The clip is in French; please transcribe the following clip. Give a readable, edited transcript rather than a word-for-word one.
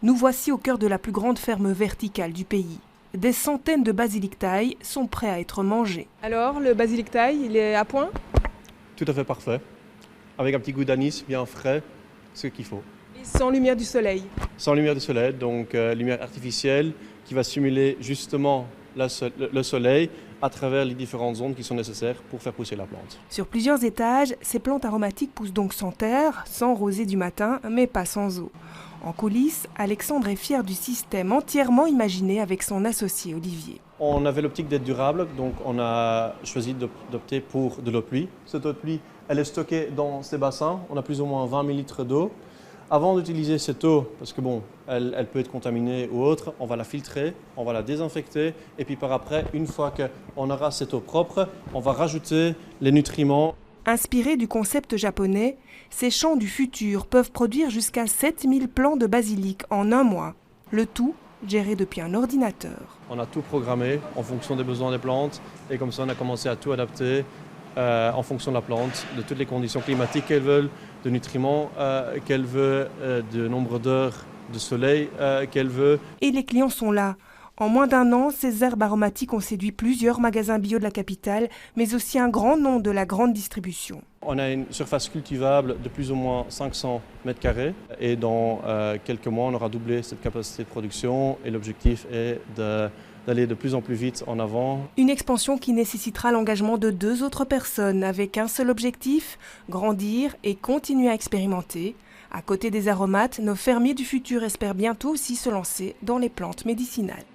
Nous voici au cœur de la plus grande ferme verticale du pays. Des centaines de basilic thaï sont prêts à être mangés. Alors, le basilic thaï, il est à point? Tout à fait parfait. Avec un petit goût d'anis bien frais, ce qu'il faut. Et sans lumière du soleil. Sans lumière du soleil, donc lumière artificielle qui va simuler justement le soleil à travers les différentes ondes qui sont nécessaires pour faire pousser la plante. Sur plusieurs étages, ces plantes aromatiques poussent donc sans terre, sans rosée du matin, mais pas sans eau. En coulisses, Alexandre est fier du système entièrement imaginé avec son associé Olivier. On avait l'optique d'être durable, donc on a choisi d'opter pour de l'eau de pluie. Cette eau de pluie, elle est stockée dans ces bassins. On a plus ou moins 20 000 litres d'eau. Avant d'utiliser cette eau, parce que bon, elle peut être contaminée ou autre, on va la filtrer, on va la désinfecter et puis par après, une fois qu'on aura cette eau propre, on va rajouter les nutriments. Inspirés du concept japonais, ces champs du futur peuvent produire jusqu'à 7000 plants de basilic en un mois. Le tout géré depuis un ordinateur. On a tout programmé en fonction des besoins des plantes et comme ça on a commencé à tout adapter en fonction de la plante, de toutes les conditions climatiques qu'elle veut, de nutriments qu'elle veut, de nombre d'heures de soleil qu'elle veut. Et les clients sont là. En moins d'un an, ces herbes aromatiques ont séduit plusieurs magasins bio de la capitale, mais aussi un grand nom de la grande distribution. On a une surface cultivable de plus ou moins 500 mètres carrés et dans quelques mois, on aura doublé cette capacité de production et l'objectif est d'aller de plus en plus vite en avant. Une expansion qui nécessitera l'engagement de 2 autres personnes avec un seul objectif, grandir et continuer à expérimenter. À côté des aromates, nos fermiers du futur espèrent bientôt aussi se lancer dans les plantes médicinales.